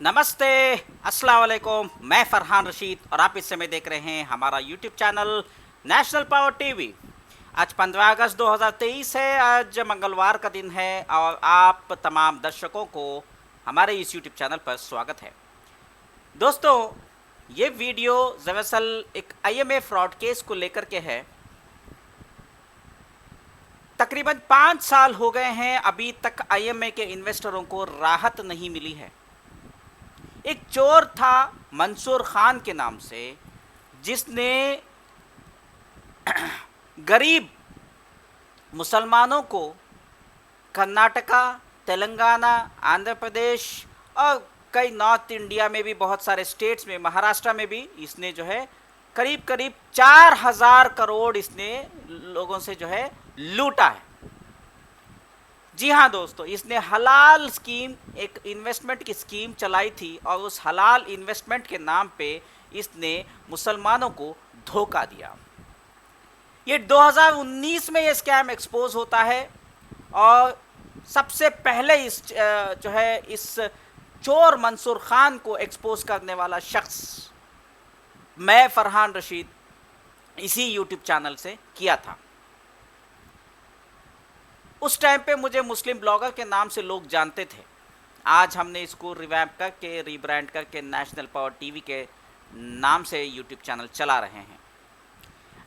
नमस्ते, अस्सलाम वालेकुम। मैं फरहान रशीद और आप इस समय देख रहे हैं हमारा YouTube channel national power TV. आज 15 अगस्त 2023 है। आज मंगलवार का दिन है और आप तमाम दर्शकों को हमारे इस यूट्यूब चैनल पर स्वागत है। दोस्तों, ये वीडियो दरअसल एक आईएमए फ्रॉड केस को लेकर के है। तकरीबन 5 साल हो गए हैं, अभी तक आईएमए के इन्वेस्टरों को राहत नहीं मिली है। एक चोर था मंसूर खान के नाम से, जिसने गरीब मुसलमानों को कर्नाटका, तेलंगाना, आंध्र प्रदेश और कई नॉर्थ इंडिया में भी बहुत सारे स्टेट्स में, महाराष्ट्र में भी इसने जो है करीब करीब 4000 करोड़ इसने लोगों से जो है लूटा है। जी हाँ दोस्तों, इसने हलाल स्कीम, एक इन्वेस्टमेंट की स्कीम चलाई थी और उस हलाल इन्वेस्टमेंट के नाम पे इसने मुसलमानों को धोखा दिया। ये 2019 में ये स्कैम एक्सपोज होता है और सबसे पहले इस चोर मंसूर खान को एक्सपोज करने वाला शख्स मैं फरहान रशीद इसी यूट्यूब चैनल से किया था। उस टाइम पे मुझे मुस्लिम ब्लॉगर के नाम से लोग जानते थे। आज हमने इसको रिवैम्प करके, रीब्रांड करके नेशनल पावर टीवी के नाम से यूट्यूब चैनल चला रहे हैं।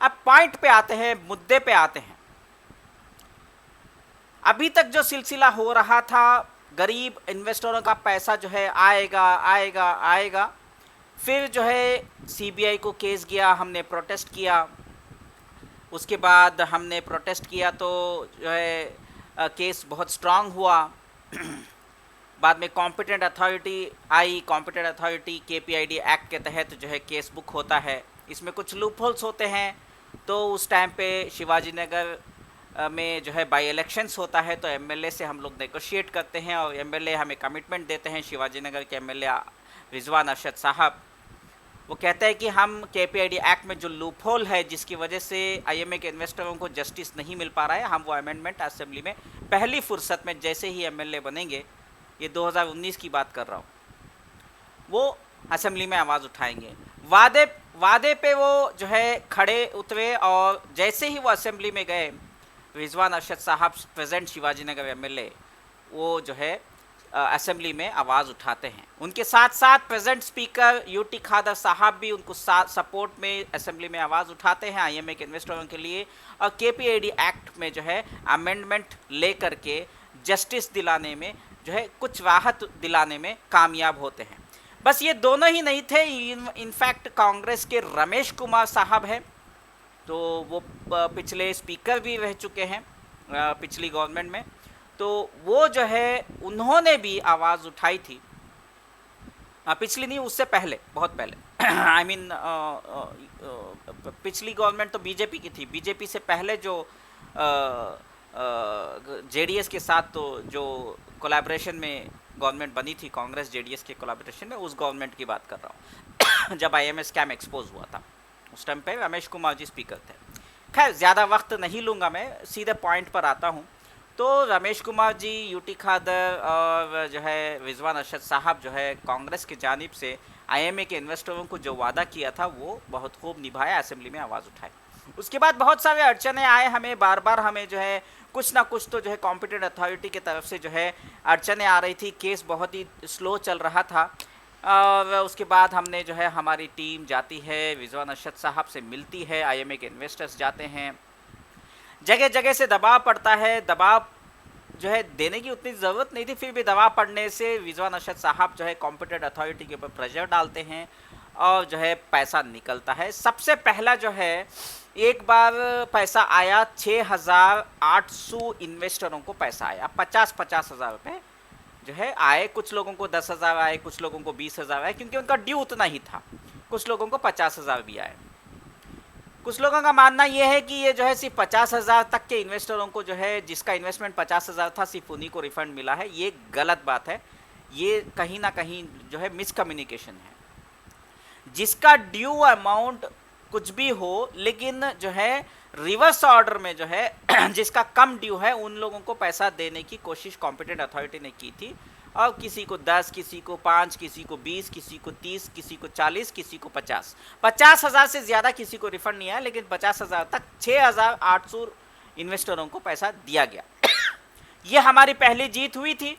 अब पॉइंट पे आते हैं, मुद्दे पे आते हैं। अभी तक जो सिलसिला हो रहा था, गरीब इन्वेस्टरों का पैसा जो है आएगा आएगा आएगा, फिर जो है सीबीआई को केस गया, हमने प्रोटेस्ट किया। उसके बाद हमने प्रोटेस्ट किया तो जो है केस बहुत स्ट्रांग हुआ। बाद में कॉम्पिटेंट अथॉरिटी आई, कॉम्पिटेंट अथॉरिटी केपीआईडी एक्ट के तहत जो है केस बुक होता है। इसमें कुछ लूपहोल्स होते हैं। तो उस टाइम पे शिवाजी नगर में जो है बाई इलेक्शंस होता है, तो एमएलए से हम लोग नेगोशिएट करते हैं और एमएलए हमें कमिटमेंट देते हैं। शिवाजी नगर के एमएलए रिजवान अरशद साहब, वो कहते हैं कि हम केपीआईडी एक्ट में जो लूपहोल है, जिसकी वजह से आईएमए के इन्वेस्टरों को जस्टिस नहीं मिल पा रहा है, हम वो अमेंडमेंट असेंबली में पहली फुर्सत में जैसे ही एमएलए बनेंगे, ये 2019 की बात कर रहा हूँ, वो असेंबली में आवाज़ उठाएंगे। वादे पे वो जो है खड़े उतरे और जैसे ही वो असेंबली में गए, रिजवान अरशद साहब प्रेजेंट शिवाजी नगर एमएलए, वो जो है असेंबली में आवाज़ उठाते हैं। उनके साथ साथ प्रेजेंट स्पीकर यूटी खादर साहब भी उनको सपोर्ट में असेंबली में आवाज़ उठाते हैं आईएमए के इन्वेस्टरों के लिए, और केपीआईडी एक्ट में जो है अमेंडमेंट ले करके जस्टिस दिलाने में, जो है कुछ राहत दिलाने में कामयाब होते हैं। बस ये दोनों ही नहीं थे, इनफैक्ट कांग्रेस के रमेश कुमार साहब हैं, तो वो पिछले स्पीकर भी रह चुके हैं पिछली गवर्नमेंट में। तो वो जो है उन्होंने भी आवाज़ उठाई थी, पिछली नहीं, उससे पहले, बहुत पहले। आई मीन पिछली गवर्नमेंट तो बीजेपी की थी। बीजेपी से पहले जो जेडीएस के साथ तो जो कोलैबोरेशन में गवर्नमेंट बनी थी, कांग्रेस जेडीएस के कोलैबोरेशन में, उस गवर्नमेंट की बात कर रहा हूँ। जब आईएमए स्कैम एक्सपोज हुआ था, उस टाइम पे रमेश कुमार जी स्पीकर थे। खैर, ज़्यादा वक्त नहीं लूँगा, मैं सीधे पॉइंट पर आता हूँ। तो रमेश कुमार जी, यूटी खादर और जो है रिजवान अरशद साहब जो है कांग्रेस की जानिब से आईएमए के इन्वेस्टरों को जो वादा किया था, वो बहुत खूब निभाया, असेंबली में आवाज़ उठाई। उसके बाद बहुत सारे अड़चने आए, हमें बार बार हमें जो है कुछ ना कुछ तो जो है कॉम्पिटेंट अथॉरिटी की तरफ से जो है अड़चने आ रही थी। केस बहुत ही स्लो चल रहा था और उसके बाद हमने जो है, हमारी टीम जाती है, रिजवान अरशद साहब से मिलती है, आईएमए के इन्वेस्टर्स जाते हैं, जगह जगह से दबाव पड़ता है। दबाव जो है देने की उतनी ज़रूरत नहीं थी, फिर भी दबाव पड़ने से रिजवान अरशद साहब जो है कॉम्पिटेंट अथॉरिटी के ऊपर प्रेशर डालते हैं और जो है पैसा निकलता है। सबसे पहला जो है, एक बार पैसा आया, 6800 इन्वेस्टरों को पैसा आया, 50-50 हज़ार रुपये जो है आए। कुछ लोगों को 10,000 आए, कुछ लोगों को 20,000 आए, क्योंकि उनका ड्यू उतना ही था। कुछ लोगों को 50,000 भी आए। कुछ लोगों का मानना यह है कि ये जो है सिर्फ 50,000 तक के इन्वेस्टरों को जो है, जिसका इन्वेस्टमेंट 50,000 था, सिर्फ उन्हीं को रिफंड मिला है। ये गलत बात है। ये कहीं ना कहीं जो है मिसकम्युनिकेशन है। जिसका ड्यू अमाउंट कुछ भी हो, लेकिन जो है रिवर्स ऑर्डर में जो है जिसका कम ड्यू है, उन लोगों को पैसा देने की कोशिश कॉम्पिटेंट अथॉरिटी ने की थी और किसी को 10, किसी को 5, किसी को 20, किसी को 30, किसी को 40, किसी को 50,000 से ज़्यादा किसी को रिफंड नहीं आया, लेकिन 50,000 तक 6,800 इन्वेस्टरों को पैसा दिया गया। ये हमारी पहली जीत हुई थी।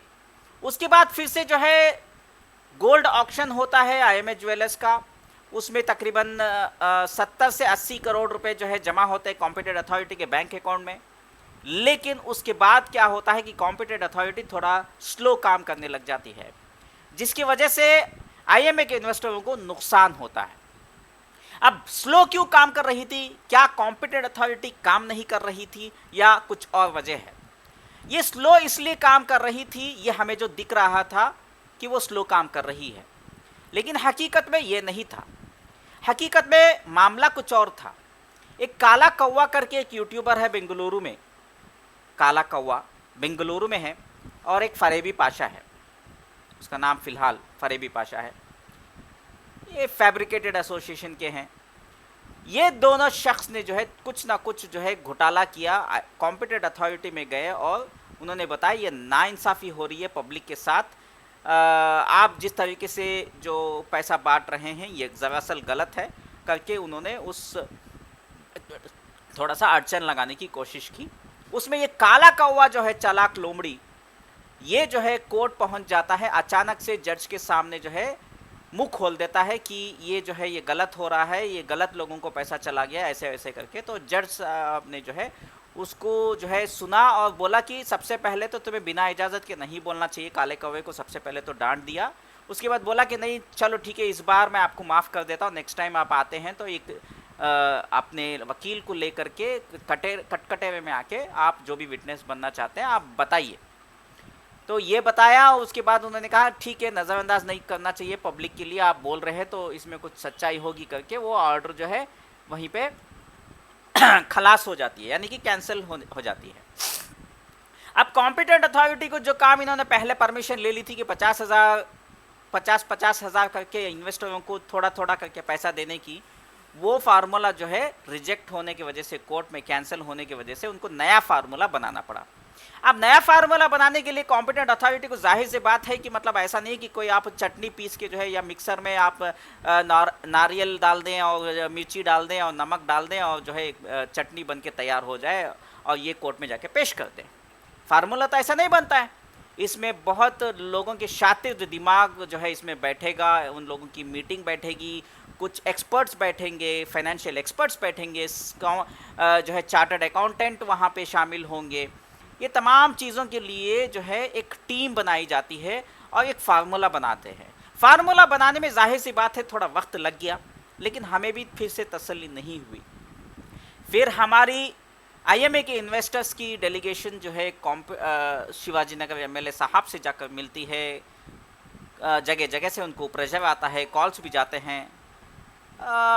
उसके बाद फिर से जो है गोल्ड ऑक्शन होता है IMA ज्वेलर्स का, उसमें तकरीबन 70 से 80 करोड़ रुपए जो है जमा होते हैं कॉम्पिटेंट अथॉरिटी के बैंक अकाउंट में। लेकिन उसके बाद क्या होता है कि कॉम्पिटेंट अथॉरिटी थोड़ा स्लो काम करने लग जाती है, जिसकी वजह से IMA के इन्वेस्टरों को नुकसान होता है। अब स्लो क्यों काम कर रही थी? क्या कॉम्पिटेंट अथॉरिटी काम नहीं कर रही थी या कुछ और वजह है? ये स्लो इसलिए काम कर रही थी, ये हमें जो दिख रहा था कि वो स्लो काम कर रही है, लेकिन हकीकत में ये नहीं था। हकीकत में मामला कुछ और था। एक काला कौवा करके एक यूट्यूबर है बेंगलुरु में, काला कौवा बेंगलुरु में है, और एक फरेबी पाशा है, उसका नाम फिलहाल फरेबी पाशा है। ये फैब्रिकेटेड एसोसिएशन के हैं। ये दोनों शख्स ने जो है कुछ ना कुछ जो है घोटाला किया, कॉम्पिटेंट अथॉरिटी में गए और उन्होंने बताया ये नाइंसाफ़ी हो रही है पब्लिक के साथ। आप जिस तरीके से जो पैसा बांट रहे हैं ये दरअसल गलत है करके उन्होंने उस थोड़ा सा अड़चन लगाने की कोशिश की। उसमें ये काला कौवा जो है चालाक लोमड़ी, ये जो है कोर्ट पहुंच जाता है, अचानक से जज के सामने जो है मुंह खोल देता है कि ये जो है ये गलत हो रहा है, ये गलत लोगों को पैसा चला गया, ऐसे वैसे करके। तो जज साहब ने जो है उसको जो है सुना और बोला कि सबसे पहले तो तुम्हें बिना इजाज़त के नहीं बोलना चाहिए। काले कौवे को सबसे पहले तो डांट दिया। उसके बाद बोला कि नहीं चलो ठीक है, इस बार मैं आपको माफ़ कर देता हूँ, नेक्स्ट टाइम आप आते हैं तो एक अपने वकील को लेकर के कटकटेरे में आके आप जो भी विटनेस बनना चाहते हैं आप बताइए। तो ये बताया, उसके बाद उन्होंने कहा ठीक है, नज़रअंदाज नहीं करना चाहिए पब्लिक के लिए, आप बोल रहे हैं तो इसमें कुछ सच्चाई होगी करके वो ऑर्डर जो है वहीं पे खलास हो जाती है, यानी कि कैंसिल हो जाती है। अब कॉम्पिटेंट अथॉरिटी को जो काम इन्होंने पहले परमिशन ले ली थी कि 50,000 करके इन्वेस्टरों को थोड़ा थोड़ा करके पैसा देने की, वो फार्मूला जो है रिजेक्ट होने की वजह से, कोर्ट में कैंसिल होने की वजह से उनको नया फार्मूला बनाना पड़ा। अब नया फार्मूला बनाने के लिए कॉम्पिटेंट अथॉरिटी को जाहिर सी बात है कि मतलब ऐसा नहीं कि कोई आप चटनी पीस के जो है या मिक्सर में आप नारियल डाल दें और मिर्ची डाल दें और नमक डाल दें और जो है चटनी बन के तैयार हो जाए और ये कोर्ट में जाके पेश कर दें। फार्मूला तो ऐसा नहीं बनता है। इसमें बहुत लोगों के शातिर जो दिमाग जो है इसमें बैठेगा, उन लोगों की मीटिंग बैठेगी, कुछ एक्सपर्ट्स बैठेंगे, फाइनेंशियल एक्सपर्ट्स बैठेंगे, जो है चार्टर्ड अकाउंटेंट वहाँ पे शामिल होंगे। ये तमाम चीज़ों के लिए जो है एक टीम बनाई जाती है और एक फार्मूला बनाते हैं। फार्मूला बनाने में जाहिर सी बात है थोड़ा वक्त लग गया, लेकिन हमें भी फिर से तसल्ली नहीं हुई। फिर हमारी IMA के इन्वेस्टर्स की डेलीगेशन जो है शिवाजी नगर MLA साहब से जाकर मिलती है, जगह जगह से उनको प्रेशर आता है, कॉल्स भी जाते हैं।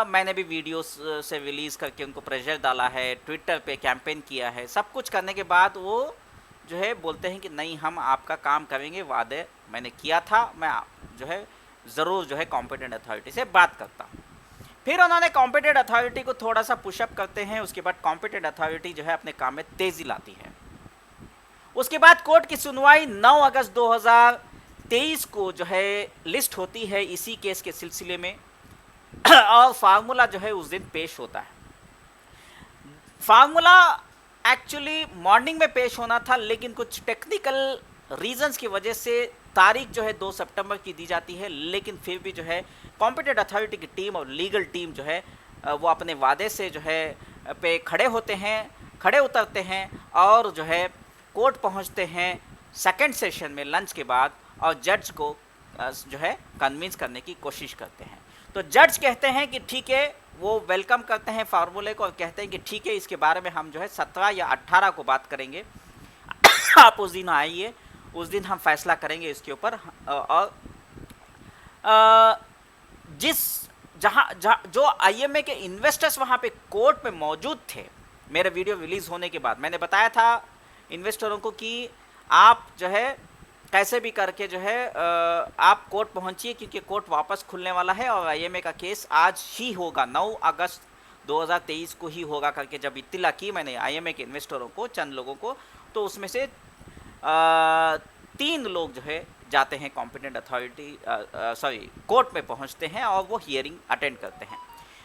मैंने भी वीडियोस से रिलीज़ करके उनको प्रेशर डाला है, ट्विटर पे कैंपेन किया है। सब कुछ करने के बाद वो जो है बोलते हैं कि नहीं हम आपका काम करेंगे, वादे मैंने किया था, मैं जो है ज़रूर जो है कॉम्पिटेंट अथॉरिटी से बात करता हूँ। फिर उन्होंने कॉम्पिटेंट अथॉरिटी को थोड़ा सा पुशअप करते हैं। उसके बाद कॉम्पिटेंट अथॉरिटी जो है अपने काम में तेज़ी लाती है। उसके बाद कोर्ट की सुनवाई 9 अगस्त 2023 को जो है लिस्ट होती है इसी केस के सिलसिले में और फार्मूला जो है उस दिन पेश होता है। फार्मूला एक्चुअली मॉर्निंग में पेश होना था, लेकिन कुछ टेक्निकल रीजंस की वजह से तारीख जो है 2 सितंबर की दी जाती है। लेकिन फिर भी जो है कॉम्पिटेंट अथॉरिटी की टीम और लीगल टीम जो है वो अपने वादे से जो है पे खड़े होते हैं, खड़े उतरते हैं और जो है कोर्ट पहुंचते हैं सेकंड सेशन में लंच के बाद और जज को जो है कन्विंस करने की कोशिश करते हैं। तो जज कहते हैं कि ठीक है, वो वेलकम करते हैं फार्मूले को और कहते हैं कि ठीक है, इसके बारे में हम जो है 17 या 18 को बात करेंगे, आप उस दिन आइए, उस दिन हम फैसला करेंगे इसके ऊपर। और जहाँ जो IMA के इन्वेस्टर्स वहाँ पे कोर्ट में मौजूद थे, मेरा वीडियो रिलीज़ होने के बाद मैंने बताया था इन्वेस्टरों को कि आप जो है कैसे भी करके जो है आप कोर्ट पहुंचिए, क्योंकि कोर्ट वापस खुलने वाला है और IMA का केस आज ही होगा, 9 अगस्त 2023 को ही होगा करके जब इत्तला की मैंने IMA के इन्वेस्टरों को, चंद लोगों को, तो उसमें से 3 लोग जो है जाते हैं कॉम्पिटेंट अथॉरिटी कोर्ट में पहुंचते हैं और वो हियरिंग अटेंड करते हैं।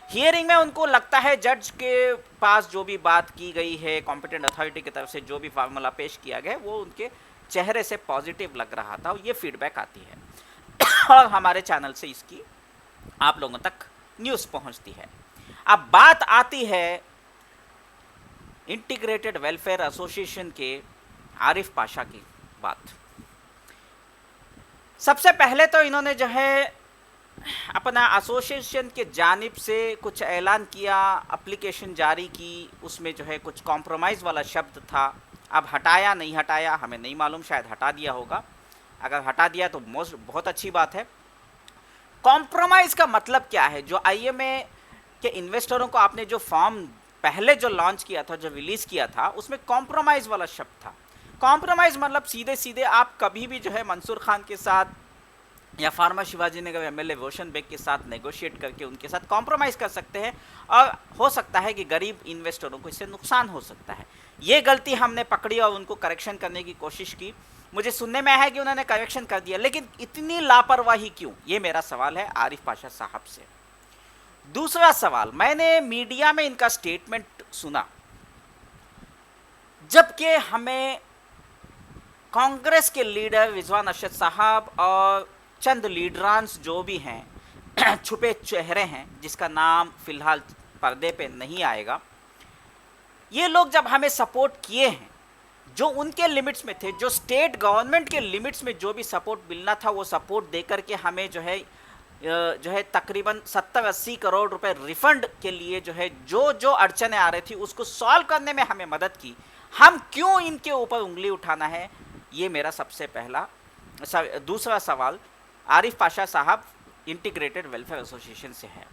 हियरिंग में उनको लगता है जज के पास जो भी बात की गई है, कॉम्पिटेंट अथॉरिटी की तरफ से जो भी फार्मूला पेश किया गया वो उनके चेहरे से पॉजिटिव लग रहा था, और ये फीडबैक आती है और हमारे चैनल से इसकी आप लोगों तक न्यूज़ पहुंचती है। अब बात आती है इंटीग्रेटेड वेलफेयर एसोसिएशन के आरिफ पाशा की बात। सबसे पहले तो इन्होंने जो है अपना एसोसिएशन के जानिब से कुछ ऐलान किया, एप्लीकेशन जारी की, उसमें जो है कुछ कॉम्प्रोमाइज़ वाला शब्द था। अब हटाया नहीं हटाया हमें नहीं मालूम, शायद हटा दिया होगा। अगर हटा दिया तो बहुत अच्छी बात है। कॉम्प्रोमाइज़ का मतलब क्या है? जो आईएमए के इन्वेस्टरों को आपने जो फॉर्म पहले जो लॉन्च किया था, जो रिलीज़ किया था, उसमें कॉम्प्रोमाइज़ वाला शब्द था। कॉम्प्रोमाइज़ मतलब सीधे सीधे आप कभी भी जो है मंसूर खान के साथ या फार्मा शिवाजी नगर एमएलए रोशन बेग के साथ नेगोशिएट करके उनके साथ कॉम्प्रोमाइज़ कर सकते हैं, और हो सकता है कि गरीब इन्वेस्टरों को इससे नुकसान हो सकता है। ये गलती हमने पकड़ी और उनको करेक्शन करने की कोशिश की। मुझे सुनने में आया कि उन्होंने करेक्शन कर दिया, लेकिन इतनी लापरवाही क्यों? ये मेरा सवाल है आरिफ पाशा साहब से। दूसरा सवाल, मैंने मीडिया में इनका स्टेटमेंट सुना, जबकि हमें कांग्रेस के लीडर रिजवान अरशद साहब और चंद लीडरांस जो भी हैं छुपे चेहरे हैं जिसका नाम फिलहाल पर्दे पे नहीं आएगा, ये लोग जब हमें सपोर्ट किए हैं, जो उनके लिमिट्स में थे, जो स्टेट गवर्नमेंट के लिमिट्स में जो भी सपोर्ट मिलना था वो सपोर्ट दे करके हमें जो है तकरीबन 70-80 करोड़ रुपए रिफंड के लिए जो अड़चने आ रही थी उसको सॉल्व करने में हमें मदद की। हम क्यों इनके ऊपर उंगली उठाना है? ये मेरा सबसे पहला दूसरा सवाल आरिफ पाशा साहब इंटीग्रेटेड वेलफेयर एसोसिएशन से है।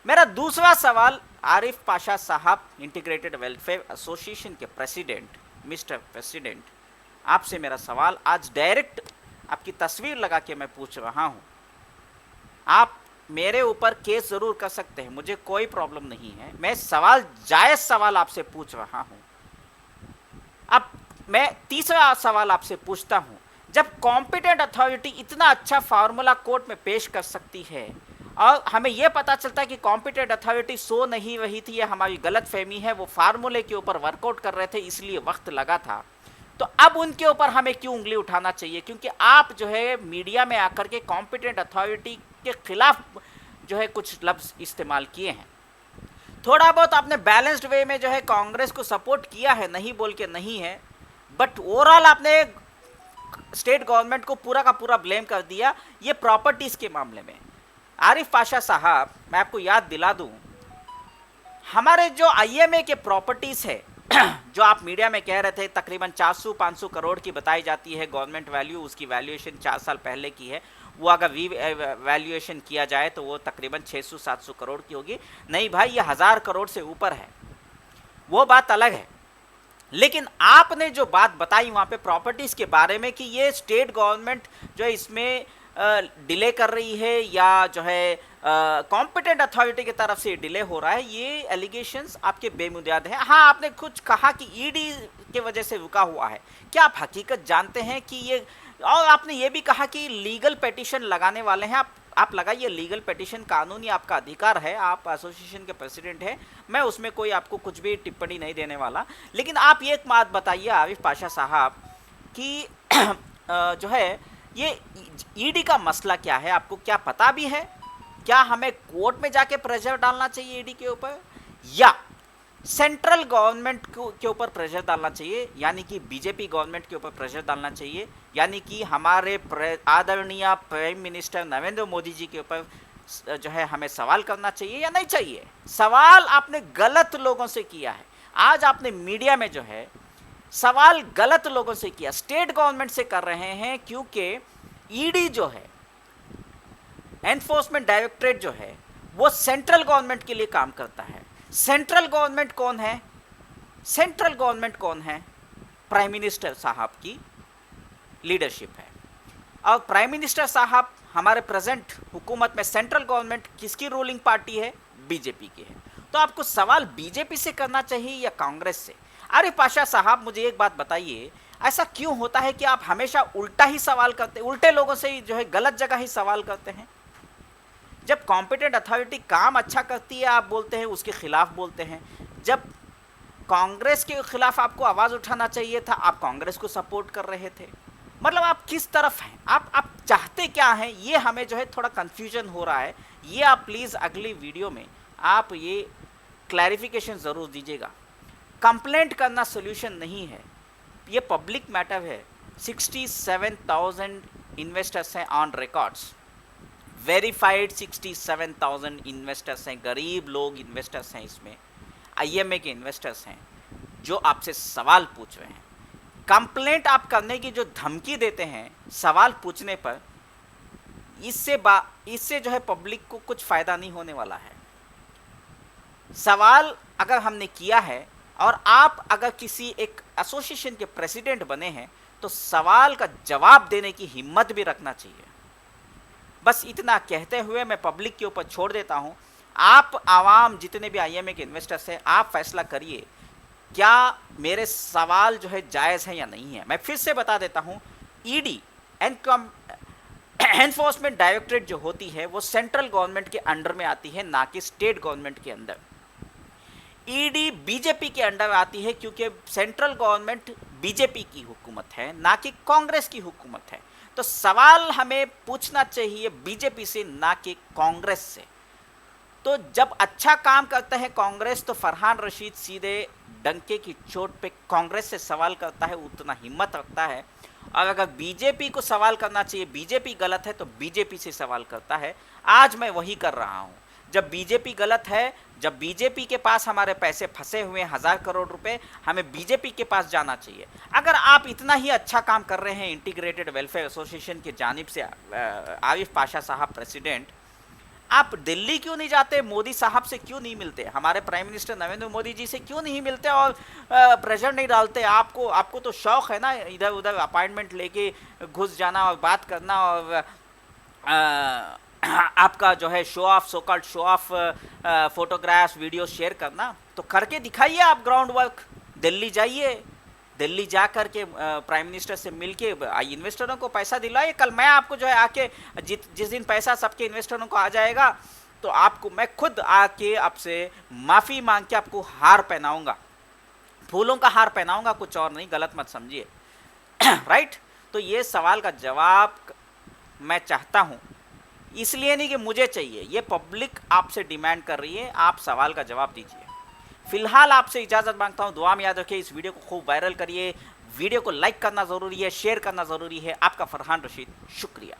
मेरा दूसरा सवाल आरिफ पाशा साहब इंटीग्रेटेड वेलफेयर एसोसिएशन के प्रेसिडेंट, मिस्टर प्रेसिडेंट, आपसे मेरा सवाल आज डायरेक्ट आपकी तस्वीर लगा के मैं पूछ रहा हूँ। आप मेरे ऊपर केस ज़रूर कर सकते हैं, मुझे कोई प्रॉब्लम नहीं है। मैं सवाल जायज़ सवाल आपसे पूछ रहा हूँ। अब मैं तीसरा सवाल आपसे पूछता हूँ, जब कॉम्पिटेंट अथॉरिटी इतना अच्छा फार्मूला कोर्ट में पेश कर सकती है और हमें यह पता चलता है कि कॉम्पिटेंट अथॉरिटी सो नहीं रही थी, यह हमारी गलत फहमी है, वो फार्मूले के ऊपर वर्कआउट कर रहे थे इसलिए वक्त लगा था, तो अब उनके ऊपर हमें क्यों उंगली उठाना चाहिए? क्योंकि आप जो है मीडिया में आकर के कॉम्पिटेंट अथॉरिटी के खिलाफ जो है कुछ लफ्ज़ इस्तेमाल किए हैं। थोड़ा बहुत आपने बैलेंस्ड वे में जो है कांग्रेस को सपोर्ट किया है, नहीं बोल के नहीं है, बट ओवरऑल आपने स्टेट गवर्नमेंट को पूरा का पूरा ब्लेम कर दिया ये प्रॉपर्टीज़ के मामले में। आरिफ पाशा साहब, मैं आपको याद दिला दूं, हमारे जो आईएमए के प्रॉपर्टीज़ है जो आप मीडिया में कह रहे थे तकरीबन 400-500 करोड़ की बताई जाती है गवर्नमेंट वैल्यू, उसकी वैल्यूएशन 4 साल पहले की है, वो अगर वैल्यूएशन किया जाए तो वो तकरीबन 600-700 करोड़ की होगी। नहीं भाई, ये 1000 करोड़ से ऊपर है, वो बात अलग है। लेकिन आपने जो बात बताई वहाँ पे प्रॉपर्टीज़ के बारे में कि ये स्टेट गवर्नमेंट जो है इसमें डिले कर रही है या जो है कॉम्पिटेंट अथॉरिटी की तरफ से डिले हो रहा है, ये एलिगेशंस आपके बेबुनियाद हैं। हाँ, आपने कुछ कहा कि ईडी के वजह से रुका हुआ है, क्या आप हकीकत जानते हैं कि ये, और आपने ये भी कहा कि लीगल पिटीशन लगाने वाले हैं, आप लगाइए लीगल पिटीशन, कानूनी आपका अधिकार है, आप एसोसिएशन के प्रेसिडेंट हैं, मैं उसमें कोई आपको कुछ भी टिप्पणी नहीं देने वाला। लेकिन आप ये एक बात बताइए आरिफ पाशा साहब कि जो है ये ईडी का मसला क्या है, आपको क्या पता भी है? क्या हमें कोर्ट में जाके प्रेशर डालना चाहिए ईडी के ऊपर, या सेंट्रल गवर्नमेंट के ऊपर प्रेशर डालना चाहिए, यानी कि बीजेपी गवर्नमेंट के ऊपर प्रेशर डालना चाहिए, यानी कि हमारे आदरणीय प्राइम मिनिस्टर नरेंद्र मोदी जी के ऊपर जो है हमें सवाल करना चाहिए या नहीं चाहिए? सवाल आपने गलत लोगों से किया है। आज आपने मीडिया में जो है सवाल गलत लोगों से किया, स्टेट गवर्नमेंट से कर रहे हैं, क्योंकि ईडी जो है, एनफोर्समेंट डायरेक्टरेट जो है, वो सेंट्रल गवर्नमेंट के लिए काम करता है। सेंट्रल गवर्नमेंट कौन है? सेंट्रल गवर्नमेंट कौन है? प्राइम मिनिस्टर साहब की लीडरशिप है, और प्राइम मिनिस्टर साहब हमारे प्रेजेंट हुकूमत में सेंट्रल गवर्नमेंट किसकी रूलिंग पार्टी है? बीजेपी की है। तो आपको सवाल बीजेपी से करना चाहिए या कांग्रेस से? अरे पाशा साहब, मुझे एक बात बताइए, ऐसा क्यों होता है कि आप हमेशा उल्टा ही सवाल करते, उल्टे लोगों से ही जो है गलत जगह ही सवाल करते हैं? जब कॉम्पिटेंट अथॉरिटी काम अच्छा करती है आप बोलते हैं, उसके खिलाफ बोलते हैं। जब कांग्रेस के खिलाफ आपको आवाज़ उठाना चाहिए था, आप कांग्रेस को सपोर्ट कर रहे थे। मतलब आप किस तरफ हैं, आप चाहते क्या हैं, ये हमें जो है थोड़ा कंफ्यूजन हो रहा है। ये आप प्लीज़ अगली वीडियो में आप ये क्लैरिफिकेशन ज़रूर दीजिएगा। कंप्लेंट करना सोल्यूशन नहीं है, ये पब्लिक मैटर है। 67,000 इन्वेस्टर्स हैं ऑन रिकॉर्ड्स, वेरीफाइड 67,000 इन्वेस्टर्स हैं, गरीब लोग इन्वेस्टर्स हैं, इसमें आईएमए के इन्वेस्टर्स हैं जो आपसे सवाल पूछ रहे हैं। कंप्लेंट आप करने की जो धमकी देते हैं सवाल पूछने पर, इससे जो है पब्लिक को कुछ फ़ायदा नहीं होने वाला है। सवाल अगर हमने किया है और आप अगर किसी एक एसोसिएशन के प्रेसिडेंट बने हैं तो सवाल का जवाब देने की हिम्मत भी रखना चाहिए। बस इतना कहते हुए मैं पब्लिक के ऊपर छोड़ देता हूं। आप आवाम जितने भी आईएमए के इन्वेस्टर्स हैं, आप फैसला करिए क्या मेरे सवाल जो है जायज़ है या नहीं है। मैं फिर से बता देता हूं, ईडी एनफोर्समेंट डायरेक्टरेट जो होती है वो सेंट्रल गवर्नमेंट के अंडर में आती है, ना कि स्टेट गवर्नमेंट के अंदर। ईडी बीजेपी के अंडर आती है क्योंकि सेंट्रल गवर्नमेंट बीजेपी की हुकूमत है, ना कि कांग्रेस की हुकूमत है। तो सवाल हमें पूछना चाहिए बीजेपी से, ना कि कांग्रेस से। तो जब अच्छा काम करता है कांग्रेस तो फरहान रशीद सीधे डंके की चोट पे कांग्रेस से सवाल करता है, उतना हिम्मत रखता है। और अगर बीजेपी को सवाल करना चाहिए, बीजेपी गलत है तो बीजेपी से सवाल करता है। आज मैं वही कर रहा हूँ। जब बीजेपी गलत है, जब बीजेपी के पास हमारे पैसे फंसे हुए हैं 1000 करोड़ रुपए, हमें बीजेपी के पास जाना चाहिए। अगर आप इतना ही अच्छा काम कर रहे हैं इंटीग्रेटेड वेलफेयर एसोसिएशन की जानिब से, आरिफ पाशा साहब प्रेसिडेंट, आप दिल्ली क्यों नहीं जाते, मोदी साहब से क्यों नहीं मिलते, हमारे प्राइम मिनिस्टर नरेंद्र मोदी जी से क्यों नहीं मिलते और प्रेशर नहीं डालते? आपको तो शौक है ना इधर उधर अपॉइंटमेंट लेके घुस जाना और बात करना और आपका जो है show off, so called show off photographs video share करना। तो करके दिखाइए आप ग्राउंड वर्क। दिल्ली जाइए, दिल्ली जा कर के प्राइम मिनिस्टर से मिलके इन्वेस्टरों को पैसा दिलाइए। कल मैं आपको जो है आके जिस दिन पैसा सबके इन्वेस्टरों को आ जाएगा तो आपको मैं खुद आके आपसे माफ़ी मांग के आपको हार पहनाऊंगा, फूलों का हार पहनाऊंगा, कुछ और नहीं, गलत मत समझिए। राइट? तो ये सवाल का जवाब मैं चाहता हूँ, इसलिए नहीं कि मुझे चाहिए, ये पब्लिक आपसे डिमांड कर रही है, आप सवाल का जवाब दीजिए। फिलहाल आपसे इजाज़त मांगता हूँ, दुआ में याद रखिए, इस वीडियो को खूब वायरल करिए, वीडियो को लाइक करना ज़रूरी है, शेयर करना ज़रूरी है। आपका फरहान रशीद, शुक्रिया।